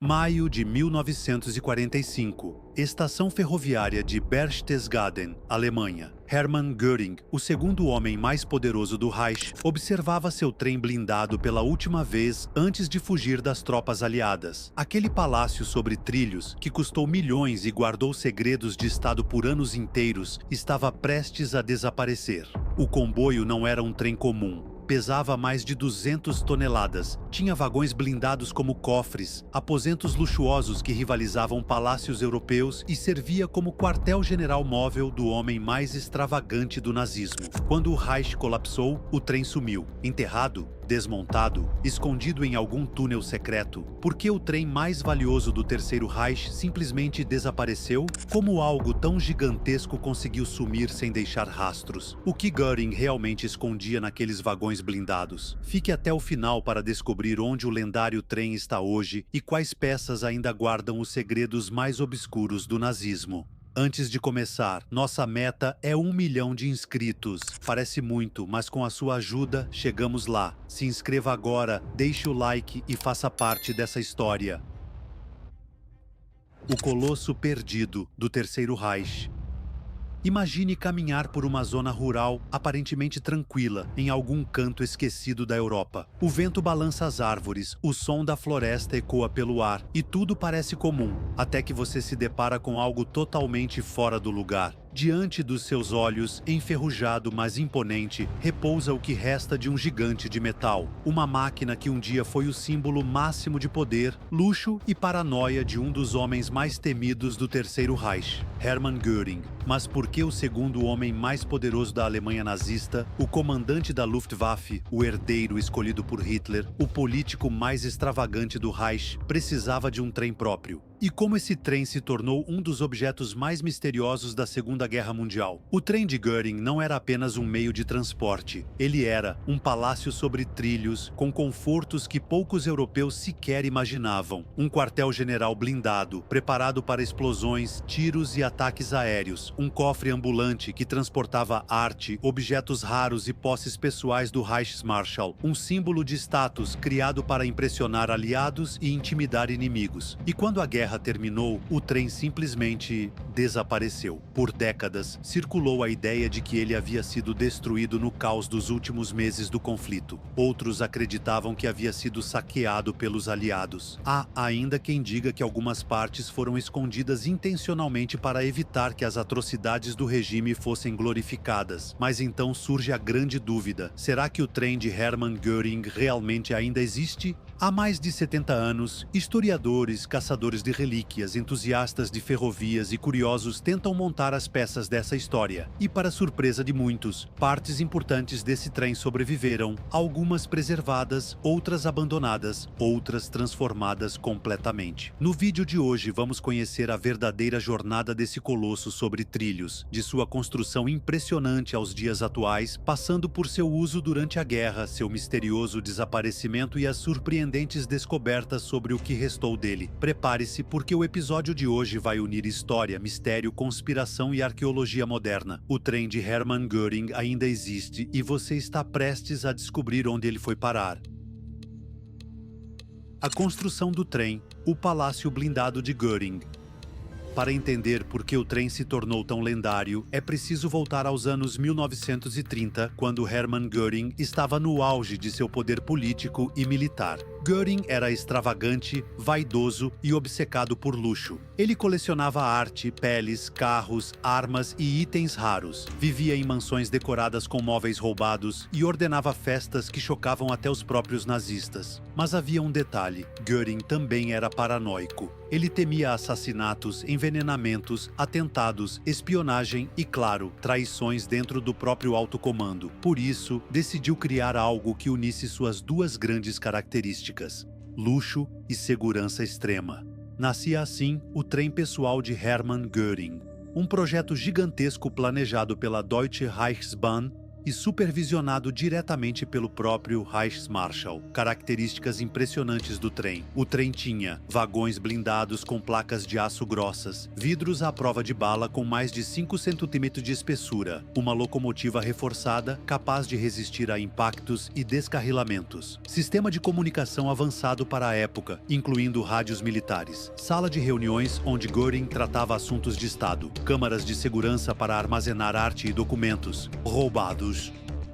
Maio de 1945. Estação ferroviária de Berchtesgaden, Alemanha. Hermann Göring, o segundo homem mais poderoso do Reich, observava seu trem blindado pela última vez antes de fugir das tropas aliadas. Aquele palácio sobre trilhos, que custou milhões e guardou segredos de Estado por anos inteiros, estava prestes a desaparecer. O comboio não era um trem comum. Pesava mais de 200 toneladas, tinha vagões blindados como cofres, aposentos luxuosos que rivalizavam palácios europeus e servia como quartel-general móvel do homem mais extravagante do nazismo. Quando o Reich colapsou, o trem sumiu. Enterrado? Desmontado? Escondido em algum túnel secreto? Por que o trem mais valioso do Terceiro Reich simplesmente desapareceu? Como algo tão gigantesco conseguiu sumir sem deixar rastros? O que Göring realmente escondia naqueles vagões blindados? Fique até o final para descobrir onde o lendário trem está hoje e quais peças ainda guardam os segredos mais obscuros do nazismo. Antes de começar, nossa meta é 1 milhão de inscritos. Parece muito, mas com a sua ajuda, chegamos lá. Se inscreva agora, deixe o like e faça parte dessa história. O Colosso Perdido, do Terceiro Reich. Imagine caminhar por uma zona rural aparentemente tranquila, em algum canto esquecido da Europa. O vento balança as árvores, o som da floresta ecoa pelo ar, e tudo parece comum, até que você se depara com algo totalmente fora do lugar. Diante dos seus olhos, enferrujado mas imponente, repousa o que resta de um gigante de metal. Uma máquina que um dia foi o símbolo máximo de poder, luxo e paranoia de um dos homens mais temidos do Terceiro Reich, Hermann Göring. Mas por que o segundo homem mais poderoso da Alemanha nazista, o comandante da Luftwaffe, o herdeiro escolhido por Hitler, o político mais extravagante do Reich, precisava de um trem próprio? E como esse trem se tornou um dos objetos mais misteriosos da Segunda Guerra Mundial? O trem de Göring não era apenas um meio de transporte. Ele era um palácio sobre trilhos, com confortos que poucos europeus sequer imaginavam. Um quartel-general blindado, preparado para explosões, tiros e ataques aéreos. Um cofre ambulante que transportava arte, objetos raros e posses pessoais do Reichsmarschall. Um símbolo de status criado para impressionar aliados e intimidar inimigos. E quando a guerra terminou, o trem simplesmente desapareceu. Por décadas, circulou a ideia de que ele havia sido destruído no caos dos últimos meses do conflito. Outros acreditavam que havia sido saqueado pelos aliados. Há ainda quem diga que algumas partes foram escondidas intencionalmente para evitar que as atrocidades do regime fossem glorificadas. Mas então surge a grande dúvida: será que o trem de Hermann Göring realmente ainda existe? Há mais de 70 anos, historiadores, caçadores de relíquias, entusiastas de ferrovias e curiosos tentam montar as peças dessa história. E, para surpresa de muitos, partes importantes desse trem sobreviveram, algumas preservadas, outras abandonadas, outras transformadas completamente. No vídeo de hoje vamos conhecer a verdadeira jornada desse colosso sobre trilhos, de sua construção impressionante aos dias atuais, passando por seu uso durante a guerra, seu misterioso desaparecimento e as surpreendentes descobertas sobre o que restou dele. Prepare-se, porque o episódio de hoje vai unir história, mistério, conspiração e arqueologia moderna. O trem de Hermann Göring ainda existe e você está prestes a descobrir onde ele foi parar. A construção do trem, o Palácio Blindado de Göring. Para entender por que o trem se tornou tão lendário, é preciso voltar aos anos 1930, quando Hermann Göring estava no auge de seu poder político e militar. Göring era extravagante, vaidoso e obcecado por luxo. Ele colecionava arte, peles, carros, armas e itens raros. Vivia em mansões decoradas com móveis roubados e ordenava festas que chocavam até os próprios nazistas. Mas havia um detalhe: Göring também era paranoico. Ele temia assassinatos, envenenamentos, atentados, espionagem e, claro, traições dentro do próprio alto comando. Por isso, decidiu criar algo que unisse suas duas grandes características: luxo e segurança extrema. Nascia assim o trem pessoal de Hermann Göring, um projeto gigantesco planejado pela Deutsche Reichsbahn e supervisionado diretamente pelo próprio Reichsmarschall. Características impressionantes do trem. O trem tinha vagões blindados com placas de aço grossas, vidros à prova de bala com mais de 5 centímetros de espessura, uma locomotiva reforçada capaz de resistir a impactos e descarrilamentos, sistema de comunicação avançado para a época, incluindo rádios militares, sala de reuniões onde Göring tratava assuntos de Estado, câmaras de segurança para armazenar arte e documentos, roubados.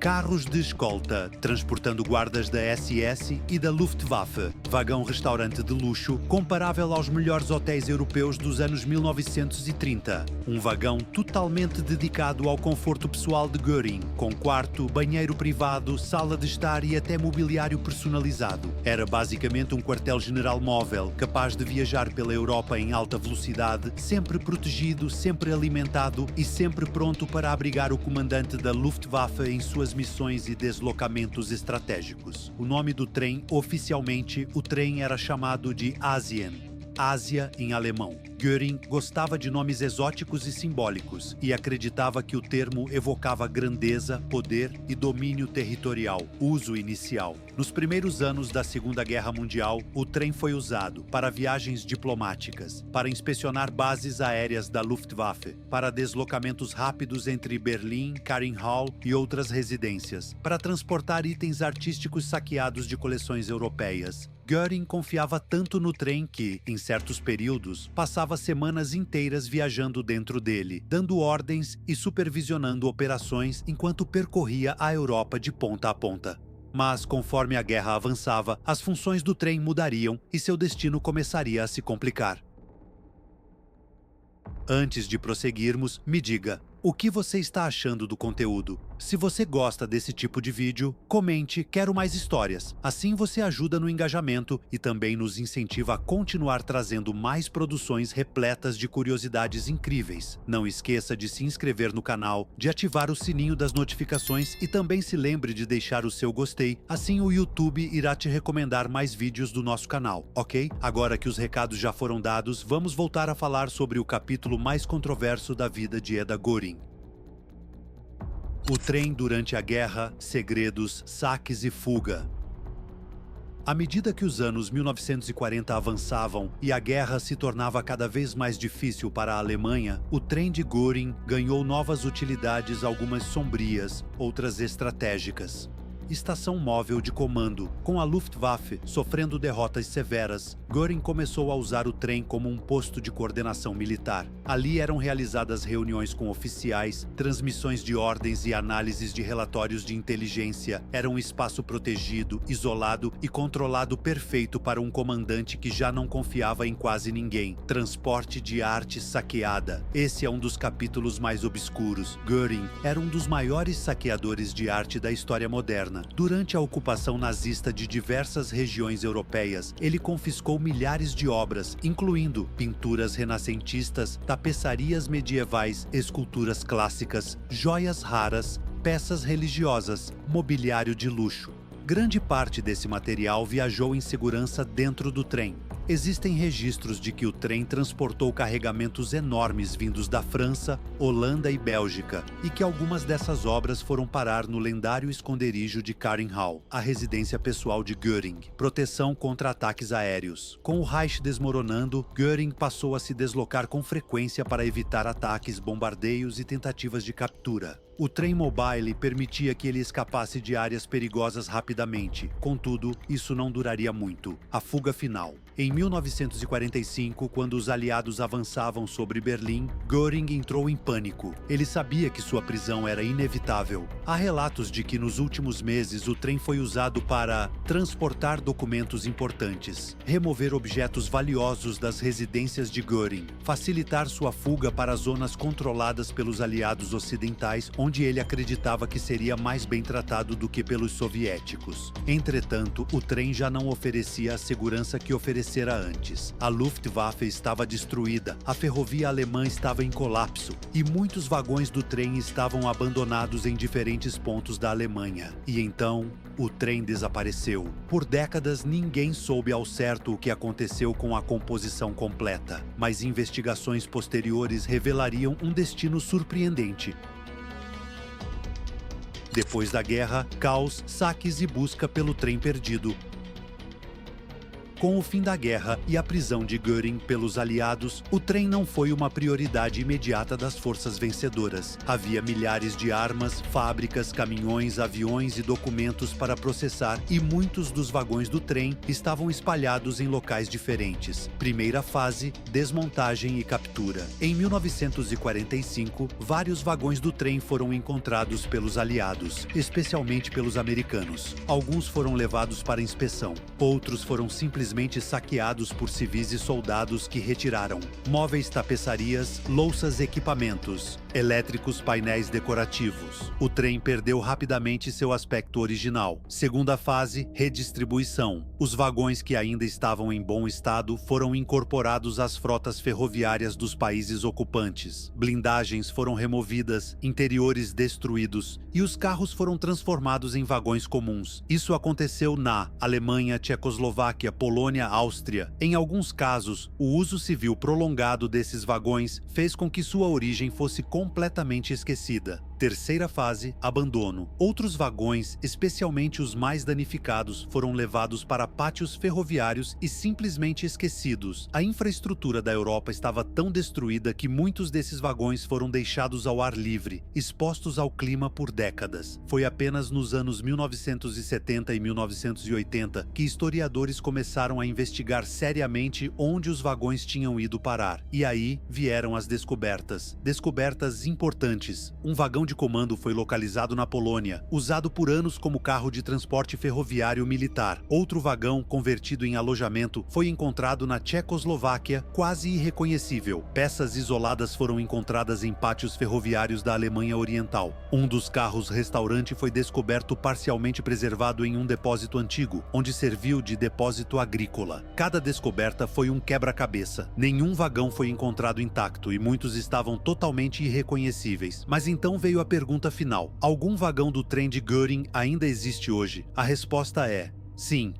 Carros de escolta, transportando guardas da SS e da Luftwaffe. Vagão-restaurante de luxo, comparável aos melhores hotéis europeus dos anos 1930. Um vagão totalmente dedicado ao conforto pessoal de Göring, com quarto, banheiro privado, sala de estar e até mobiliário personalizado. Era basicamente um quartel-general móvel, capaz de viajar pela Europa em alta velocidade, sempre protegido, sempre alimentado e sempre pronto para abrigar o comandante da Luftwaffe em suas missões e deslocamentos estratégicos. O nome do trem, oficialmente, o trem era chamado de Asien. Ásia em alemão. Göring gostava de nomes exóticos e simbólicos e acreditava que o termo evocava grandeza, poder e domínio territorial. Uso inicial. Nos primeiros anos da Segunda Guerra Mundial, o trem foi usado para viagens diplomáticas, para inspecionar bases aéreas da Luftwaffe, para deslocamentos rápidos entre Berlim, Karinhal e outras residências, para transportar itens artísticos saqueados de coleções europeias. Göring confiava tanto no trem que, em certos períodos, passava semanas inteiras viajando dentro dele, dando ordens e supervisionando operações enquanto percorria a Europa de ponta a ponta. Mas, conforme a guerra avançava, as funções do trem mudariam e seu destino começaria a se complicar. Antes de prosseguirmos, me diga, o que você está achando do conteúdo? Se você gosta desse tipo de vídeo, comente "Quero mais histórias". Assim você ajuda no engajamento e também nos incentiva a continuar trazendo mais produções repletas de curiosidades incríveis. Não esqueça de se inscrever no canal, de ativar o sininho das notificações e também se lembre de deixar o seu gostei, assim o YouTube irá te recomendar mais vídeos do nosso canal, ok? Agora que os recados já foram dados, vamos voltar a falar sobre o capítulo mais controverso da vida de Eda Göring. O trem durante a guerra, segredos, saques e fuga. À medida que os anos 1940 avançavam e a guerra se tornava cada vez mais difícil para a Alemanha, o trem de Göring ganhou novas utilidades, algumas sombrias, outras estratégicas. Estação móvel de comando. Com a Luftwaffe sofrendo derrotas severas, Göring começou a usar o trem como um posto de coordenação militar. Ali eram realizadas reuniões com oficiais, transmissões de ordens e análises de relatórios de inteligência. Era um espaço protegido, isolado e controlado perfeito para um comandante que já não confiava em quase ninguém. Transporte de arte saqueada. Esse é um dos capítulos mais obscuros. Göring era um dos maiores saqueadores de arte da história moderna. Durante a ocupação nazista de diversas regiões europeias, ele confiscou milhares de obras, incluindo pinturas renascentistas, tapeçarias medievais, esculturas clássicas, joias raras, peças religiosas, mobiliário de luxo. Grande parte desse material viajou em segurança dentro do trem. Existem registros de que o trem transportou carregamentos enormes vindos da França, Holanda e Bélgica, e que algumas dessas obras foram parar no lendário esconderijo de Karinhal, a residência pessoal de Göring, proteção contra ataques aéreos. Com o Reich desmoronando, Göring passou a se deslocar com frequência para evitar ataques, bombardeios e tentativas de captura. O trem mobile permitia que ele escapasse de áreas perigosas rapidamente. Contudo, isso não duraria muito. A fuga final. Em 1945, quando os aliados avançavam sobre Berlim, Göring entrou em pânico. Ele sabia que sua prisão era inevitável. Há relatos de que nos últimos meses o trem foi usado para transportar documentos importantes, remover objetos valiosos das residências de Göring, facilitar sua fuga para zonas controladas pelos aliados ocidentais, onde ele acreditava que seria mais bem tratado do que pelos soviéticos. Entretanto, o trem já não oferecia a segurança que oferecera antes. A Luftwaffe estava destruída, a ferrovia alemã estava em colapso e muitos vagões do trem estavam abandonados em diferentes pontos da Alemanha. E então, o trem desapareceu. Por décadas, ninguém soube ao certo o que aconteceu com a composição completa, mas investigações posteriores revelariam um destino surpreendente. Depois da guerra, caos, saques e busca pelo trem perdido. Com o fim da guerra e a prisão de Göring pelos aliados, o trem não foi uma prioridade imediata das forças vencedoras. Havia milhares de armas, fábricas, caminhões, aviões e documentos para processar, e muitos dos vagões do trem estavam espalhados em locais diferentes. Primeira fase: desmontagem e captura. Em 1945, vários vagões do trem foram encontrados pelos aliados, especialmente pelos americanos. Alguns foram levados para inspeção, outros foram simplesmente saqueados por civis e soldados que retiraram móveis, tapeçarias, louças, equipamentos, elétricos, painéis decorativos. O trem perdeu rapidamente seu aspecto original. Segunda fase: redistribuição. Os vagões que ainda estavam em bom estado foram incorporados às frotas ferroviárias dos países ocupantes. Blindagens foram removidas, interiores destruídos e os carros foram transformados em vagões comuns. Isso aconteceu na Alemanha, Tchecoslováquia, Polônia, Áustria. Em alguns casos, o uso civil prolongado desses vagões fez com que sua origem fosse completamente esquecida. Terceira fase: abandono. Outros vagões, especialmente os mais danificados, foram levados para pátios ferroviários e simplesmente esquecidos. A infraestrutura da Europa estava tão destruída que muitos desses vagões foram deixados ao ar livre, expostos ao clima por décadas. Foi apenas nos anos 1970 e 1980 que historiadores começaram a investigar seriamente onde os vagões tinham ido parar. E aí vieram as descobertas. Descobertas importantes. Um vagão de comando foi localizado na Polônia, usado por anos como carro de transporte ferroviário militar. Outro vagão, convertido em alojamento, foi encontrado na Tchecoslováquia, quase irreconhecível. Peças isoladas foram encontradas em pátios ferroviários da Alemanha Oriental. Um dos carros-restaurante foi descoberto parcialmente preservado em um depósito antigo, onde serviu de depósito agrícola. Cada descoberta foi um quebra-cabeça. Nenhum vagão foi encontrado intacto e muitos estavam totalmente irreconhecíveis. Mas então veio a pergunta final: algum vagão do trem de Göring ainda existe hoje? A resposta é sim.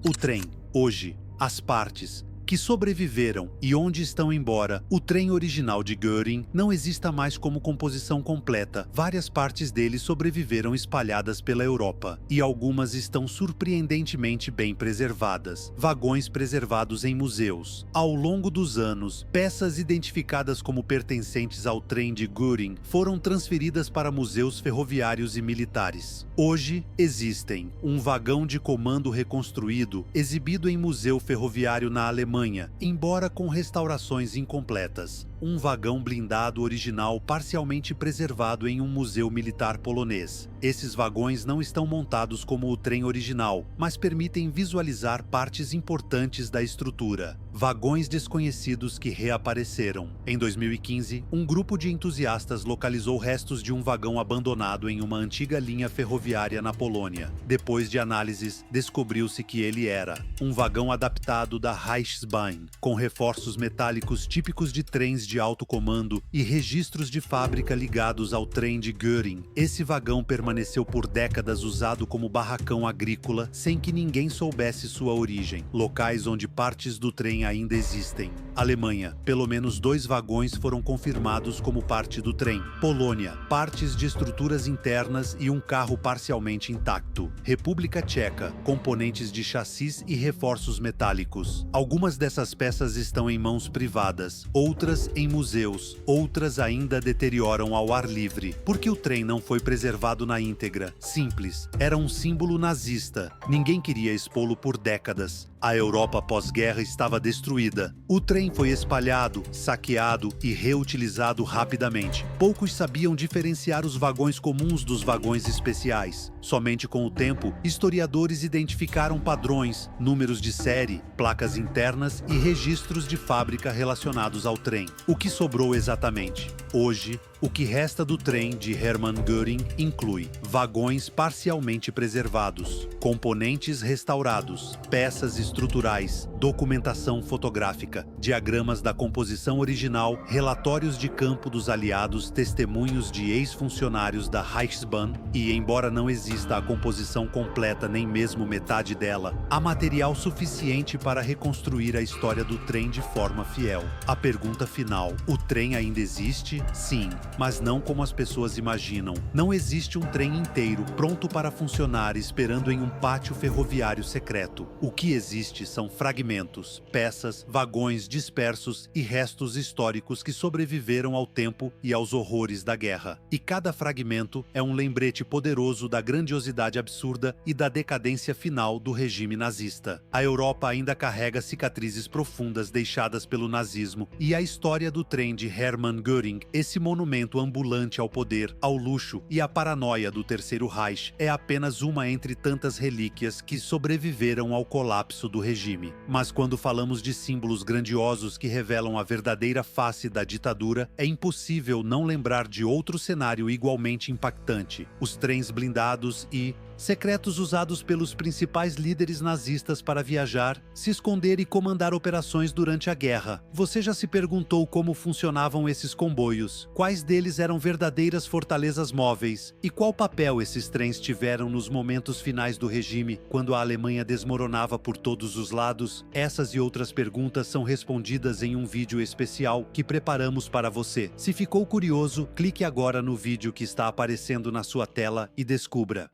O trem, hoje, as partes que sobreviveram e onde estão, embora o trem original de Göring não exista mais como composição completa, várias partes dele sobreviveram espalhadas pela Europa, e algumas estão surpreendentemente bem preservadas. Vagões preservados em museus. Ao longo dos anos, peças identificadas como pertencentes ao trem de Göring foram transferidas para museus ferroviários e militares. Hoje, existem um vagão de comando reconstruído, exibido em museu ferroviário na Alemanha, embora com restaurações incompletas. Um vagão blindado original parcialmente preservado em um museu militar polonês. Esses vagões não estão montados como o trem original, mas permitem visualizar partes importantes da estrutura. Vagões desconhecidos que reapareceram. Em 2015, um grupo de entusiastas localizou restos de um vagão abandonado em uma antiga linha ferroviária na Polônia. Depois de análises, descobriu-se que ele era um vagão adaptado da Reichsbahn, com reforços metálicos típicos de trens de alto comando e registros de fábrica ligados ao trem de Göring. Esse vagão permaneceu por décadas usado como barracão agrícola, sem que ninguém soubesse sua origem. Locais onde partes do trem ainda existem. Alemanha, pelo menos 2 vagões foram confirmados como parte do trem. Polônia, partes de estruturas internas e um carro parcialmente intacto. República Tcheca, componentes de chassis e reforços metálicos. Algumas dessas peças estão em mãos privadas, outras em museus, outras ainda deterioram ao ar livre. Porque o trem não foi preservado na íntegra? Simples, era um símbolo nazista. Ninguém queria expô-lo por décadas. A Europa pós-guerra estava destruída. O trem foi espalhado, saqueado e reutilizado rapidamente. Poucos sabiam diferenciar os vagões comuns dos vagões especiais. Somente com o tempo, historiadores identificaram padrões, números de série, placas internas e registros de fábrica relacionados ao trem. O que sobrou exatamente? Hoje, o que resta do trem de Hermann Göring inclui vagões parcialmente preservados, componentes restaurados, peças estruturais, documentação fotográfica, diagramas da composição original, relatórios de campo dos aliados, testemunhos de ex-funcionários da Reichsbahn e, embora não exista a composição completa nem mesmo metade dela, há material suficiente para reconstruir a história do trem de forma fiel. A pergunta final: o trem ainda existe? Sim. mas não como as pessoas imaginam. Não existe um trem inteiro pronto para funcionar esperando em um pátio ferroviário secreto. O que existe são fragmentos, peças, vagões dispersos e restos históricos que sobreviveram ao tempo e aos horrores da guerra. E cada fragmento é um lembrete poderoso da grandiosidade absurda e da decadência final do regime nazista. A Europa ainda carrega cicatrizes profundas deixadas pelo nazismo, e a história do trem de Hermann Göring, esse monumento ambulante ao poder, ao luxo e à paranoia do Terceiro Reich, é apenas uma entre tantas relíquias que sobreviveram ao colapso do regime. Mas quando falamos de símbolos grandiosos que revelam a verdadeira face da ditadura, é impossível não lembrar de outro cenário igualmente impactante: os trens blindados e secretos usados pelos principais líderes nazistas para viajar, se esconder e comandar operações durante a guerra. Você já se perguntou como funcionavam esses comboios? Quais deles eram verdadeiras fortalezas móveis? E qual papel esses trens tiveram nos momentos finais do regime, quando a Alemanha desmoronava por todos os lados? Essas e outras perguntas são respondidas em um vídeo especial que preparamos para você. Se ficou curioso, clique agora no vídeo que está aparecendo na sua tela e descubra.